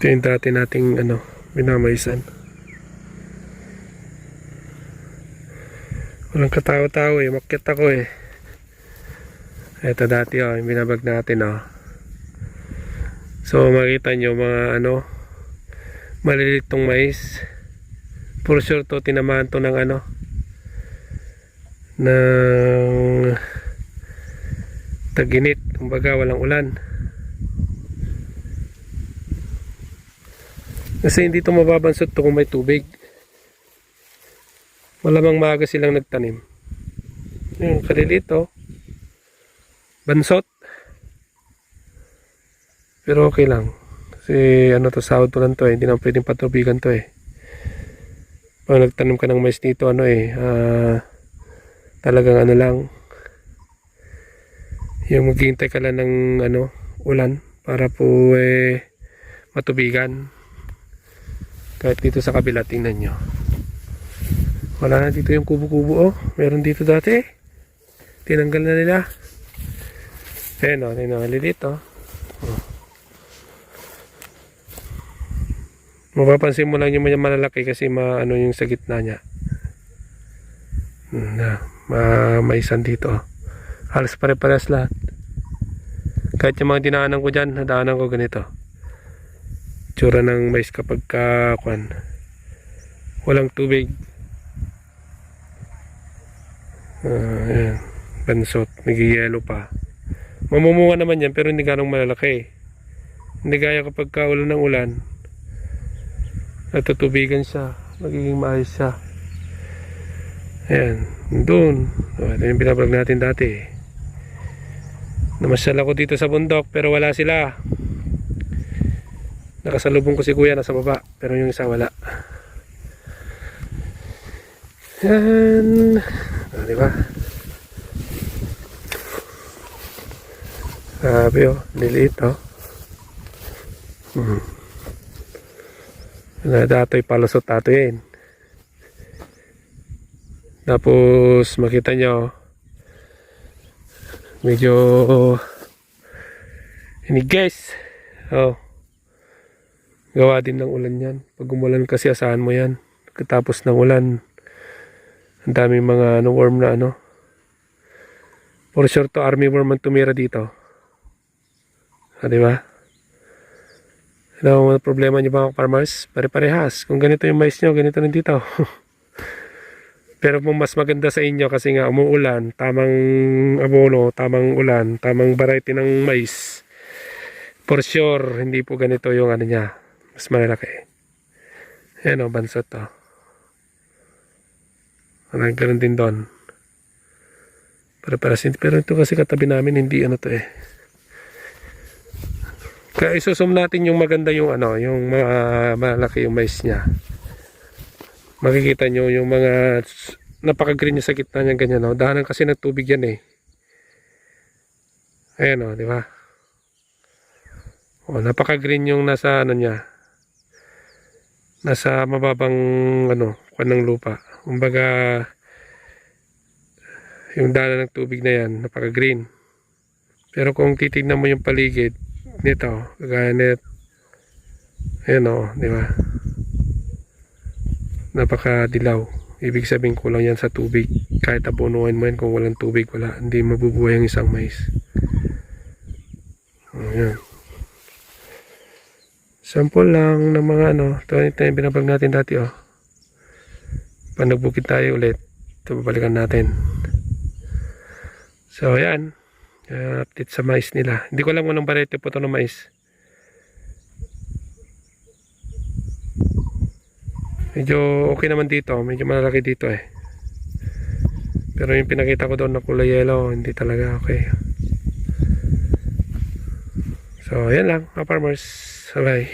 Ito yung dati nating minamaysan. Walang katao-tao eh. Makyat ako eh. Ito dati yung binabag natin So makita nyo mga maliliit tong mais. For sure to tinamaan to ng ng tag-init. Kumbaga walang ulan. Kasi hindi to mababansot to kung may tubig. Malamang maaga silang nagtanim. Yung kalilito bansot. Pero okay lang. Kasi to, sahod to lang to eh. Hindi na pwedeng patubigan to eh. Pag nagtanim ka ng mais dito talagang lang. Yung maghihintay ka lang ng ulan para po matubigan. Kahit dito sa kabila, tingnan nyo. Wala na dito yung kubo-kubo meron dito dati. Tinanggal na nila. Ayan nalilit Mapapansin mo lang yung malalaki kasi yung sa gitna niya. Maisan dito. Halos pare-pares lahat. Kahit yung mga dinaanan ko dyan, nadaanan ko ganito. Tsura ng mais kapag walang tubig. Ayan. Bansot. Nag-yellow pa. Mamumunga naman yan pero hindi ganong malalaki. Hindi gaya kapag ulan ng ulan. Natutubigan siya. Magiging maayos siya. Ayan. Doon. Ito yung binablog natin dati. Namasyal ako dito sa bundok pero wala sila. Nakasalubong ko si kuya nasa baba pero yung isa wala. Yan. Diba? Grabe liliit Dato'y palusot yan. Tapos makita nyo medyo guys gawa din ng ulan yan. Pag umulan kasi asahan mo yan. Katapos ng ulan ang daming mga worm na for sure to army worm ang tumira dito. Diba? Ano ang problema nyo mga farmers? Pare-parehas. Kung ganito yung mais nyo, ganito rin dito. Pero kung mas maganda sa inyo kasi nga umuulan, tamang abono, tamang ulan, tamang variety ng mais, for sure hindi po ganito yung niya. Mas malalaki. Ayan bansot Ganun din doon. Pero ito kasi katabi namin hindi to eh. Kaya isusum natin yung maganda yung yung malaki yung mais niya. Makikita nyo yung mga napaka-green niya sa gitna niya ganyan Dahanan kasi ng tubig yan eh. Ayan di ba? Napaka-green yung nasa niya. Nasa mababang kwan ng lupa. Kumbaga yung daanan ng tubig na yan, napaka-green. Pero kung titignan mo yung paligid nito, kagaya nito. Ayan di ba? Napaka-dilaw. Ibig sabihin kulang yan sa tubig. Kahit abunuin mo yan kung walang tubig, hindi mabubuhay ang isang mais. Ayan. Sample lang ng mga ito yung binabag natin dati Pag nagbukid tayo ulit, ito babalikan natin. So ayan, update sa mais nila. Hindi ko alam kung anong variety po ito ng mais. Medyo okay naman dito, medyo malalaki dito eh. Pero yung pinakita ko doon na kulay yellow, hindi talaga okay. So ayan lang mga farmers. Bye.